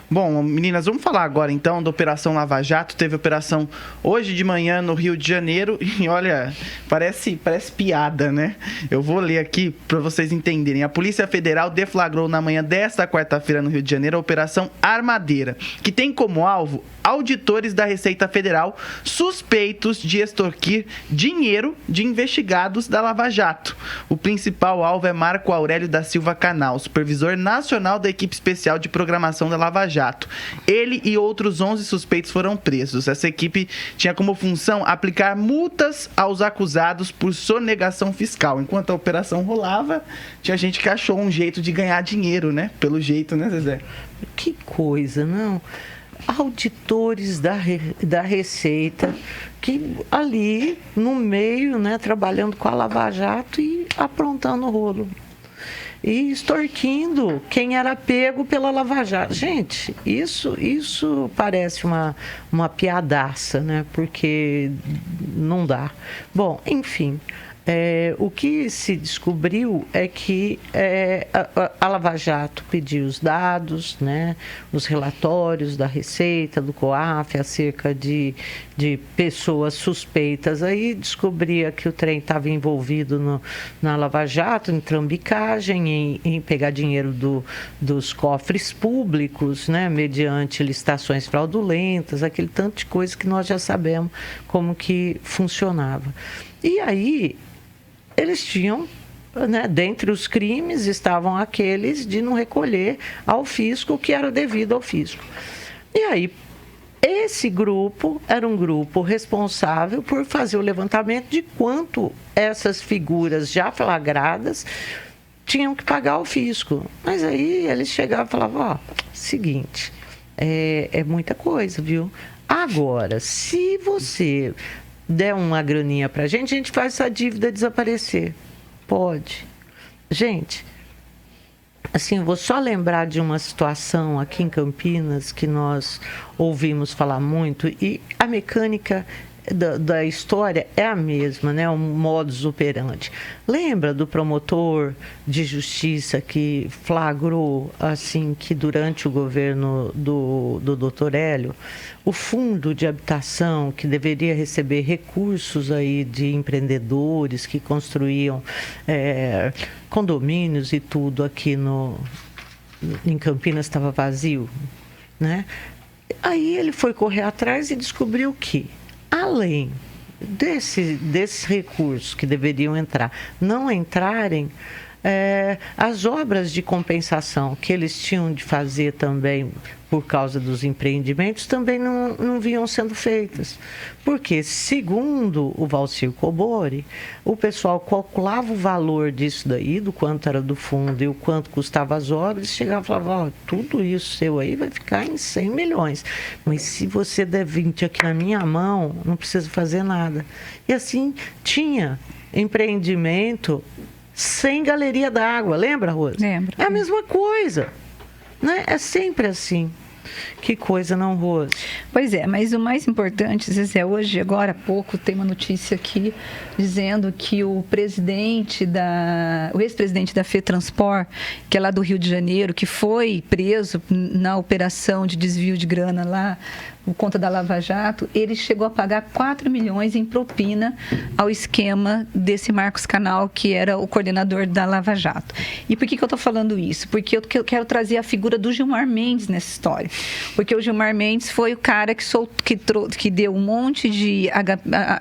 Bom, meninas, vamos falar agora então da Operação Lava Jato. Teve operação hoje de manhã no Rio de Janeiro e olha, parece piada, né? Eu vou ler aqui para vocês entenderem. A Polícia Federal deflagrou na manhã desta quarta-feira no Rio de Janeiro a Operação Armadeira, que tem como alvo auditores da Receita Federal suspeitos de extorquir dinheiro de investigados da Lava Jato. O principal alvo é Marco Aurélio da Silva Canal, supervisor nacional da equipe especial de programação da Lava Jato. Ele e outros 11 suspeitos foram presos. Essa equipe tinha como função aplicar multas aos acusados por sonegação fiscal. Enquanto a operação rolava, tinha gente que achou um jeito de ganhar dinheiro, né? Pelo jeito, né, Zezé? Que coisa, não? Auditores da Receita, que ali no meio, né, trabalhando com a Lava Jato e aprontando o rolo. E extorquindo quem era pego pela Lava Jato. Gente, isso parece uma piadaça, né? Porque não dá. Bom, enfim, o que se descobriu é que a Lava Jato pediu os dados, né? Os relatórios da Receita, do COAF, acerca de pessoas suspeitas. Aí descobria que o trem estava envolvido na Lava Jato, em trambicagem, em pegar dinheiro dos cofres públicos, né? Mediante licitações fraudulentas, aquele tanto de coisa que nós já sabemos como que funcionava. E aí eles tinham, né, dentre os crimes estavam aqueles de não recolher ao fisco o que era devido ao fisco. E aí, esse grupo era um grupo responsável por fazer o levantamento de quanto essas figuras já flagradas tinham que pagar ao fisco. Mas aí eles chegavam e falavam, seguinte, é muita coisa, viu? Agora, se você der uma graninha pra gente, a gente faz essa dívida desaparecer. Pode. Gente, assim, vou só lembrar de uma situação aqui em Campinas que nós ouvimos falar muito, e a mecânica da história é a mesma, né? O modus operandi. Lembra do promotor de justiça que flagrou, assim, que durante o governo do Dr. Hélio, o fundo de habitação, que deveria receber recursos aí de empreendedores que construíam condomínios e tudo aqui em Campinas estava vazio, né? Aí ele foi correr atrás e descobriu que, além desses recursos que deveriam entrar, não entrarem, as obras de compensação que eles tinham de fazer também por causa dos empreendimentos também não vinham sendo feitas. Porque, segundo o Valcir Cobori, o pessoal calculava o valor disso daí, do quanto era do fundo e o quanto custava as obras, e chegava e falava, tudo isso seu aí vai ficar em 100 milhões. Mas se você der 20 aqui na minha mão, não precisa fazer nada. E assim, tinha empreendimento sem galeria d'água. Lembra, Rosa? Lembro. É a mesma coisa, né? É sempre assim. Que coisa, não, Rosa? Pois é, mas o mais importante, Zezé, hoje, agora há pouco, tem uma notícia aqui dizendo que o ex-presidente da FETransport, que é lá do Rio de Janeiro, que foi preso na operação de desvio de grana lá, por conta da Lava Jato, ele chegou a pagar 4 milhões em propina ao esquema desse Marcos Canal, que era o coordenador da Lava Jato. E por que eu estou falando isso? Porque eu quero trazer a figura do Gilmar Mendes nessa história. Porque o Gilmar Mendes foi o cara que deu um monte de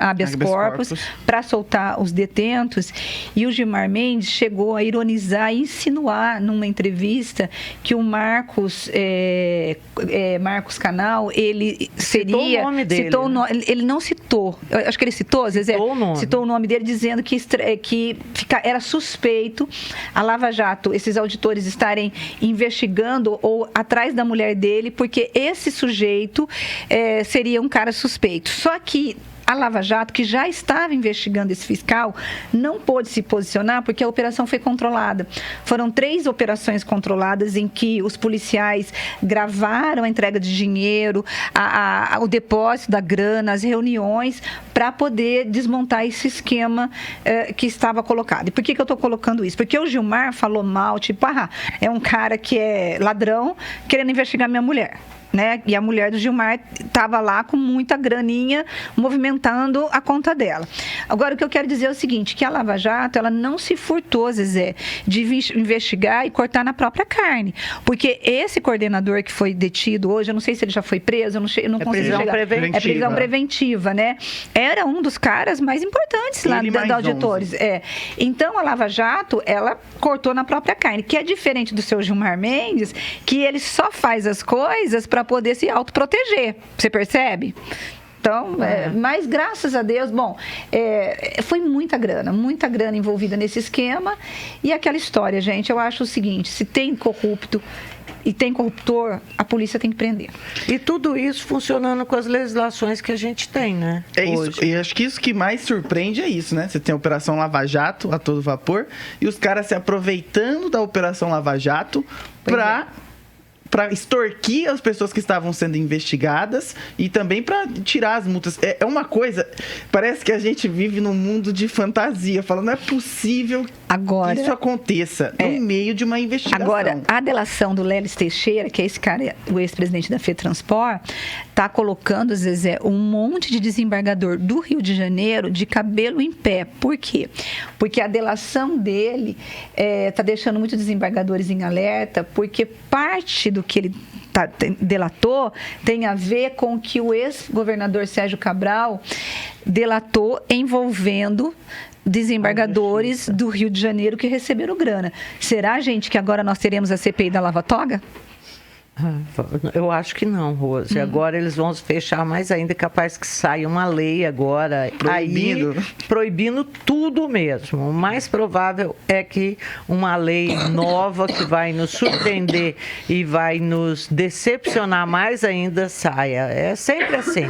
habeas corpus para soltar os detentos, e o Gilmar Mendes chegou a ironizar e insinuar numa entrevista que o Marcos Canal, ele seria... Citou o nome dele. Ele não citou. Eu acho que ele citou, Zezé? Citou o nome dele, dizendo que era suspeito a Lava Jato, esses auditores estarem investigando ou atrás da mulher dele, porque esse sujeito seria um cara suspeito. Só que a Lava Jato, que já estava investigando esse fiscal, não pôde se posicionar porque a operação foi controlada. Foram 3 operações controladas em que os policiais gravaram a entrega de dinheiro, o depósito da grana, as reuniões, para poder desmontar esse esquema que estava colocado. E por que eu estou colocando isso? Porque o Gilmar falou mal, tipo, é um cara que é ladrão querendo investigar minha mulher. Né? E a mulher do Gilmar estava lá com muita graninha movimentando a conta dela. Agora, o que eu quero dizer é o seguinte, que a Lava Jato, ela não se furtou, Zezé, de investigar e cortar na própria carne. Porque esse coordenador que foi detido hoje, eu não sei se ele já foi preso, eu não consigo prisão chegar. preventiva. É prisão preventiva, né? Era um dos caras mais importantes lá da auditores. Então, a Lava Jato, ela cortou na própria carne, que é diferente do seu Gilmar Mendes, que ele só faz as coisas para poder se autoproteger. Você percebe? Então, mas graças a Deus, foi muita grana envolvida nesse esquema. E aquela história, gente, eu acho o seguinte, se tem corrupto e tem corruptor, a polícia tem que prender. E tudo isso funcionando com as legislações que a gente tem, né? Isso. E acho que isso que mais surpreende é isso, né? Você tem a Operação Lava Jato a todo vapor e os caras se aproveitando da Operação Lava Jato para extorquir as pessoas que estavam sendo investigadas e também para tirar as multas. É uma coisa, parece que a gente vive num mundo de fantasia, falando, não é possível que isso aconteça no meio de uma investigação. Agora, a delação do Lelis Teixeira, que é esse cara, o ex-presidente da FETranspor, está colocando, Zezé, um monte de desembargador do Rio de Janeiro de cabelo em pé. Por quê? Porque a delação dele está deixando muitos desembargadores em alerta, porque parte do que ele delatou tem a ver com que o ex-governador Sérgio Cabral delatou envolvendo desembargadores do Rio de Janeiro que receberam grana. Será, gente, que agora nós teremos a CPI da Lava Toga? Eu acho que não, Rose. Agora eles vão fechar mais ainda, capaz que saia uma lei agora proibindo tudo mesmo. O mais provável é que uma lei nova que vai nos surpreender e vai nos decepcionar mais ainda saia. É sempre assim.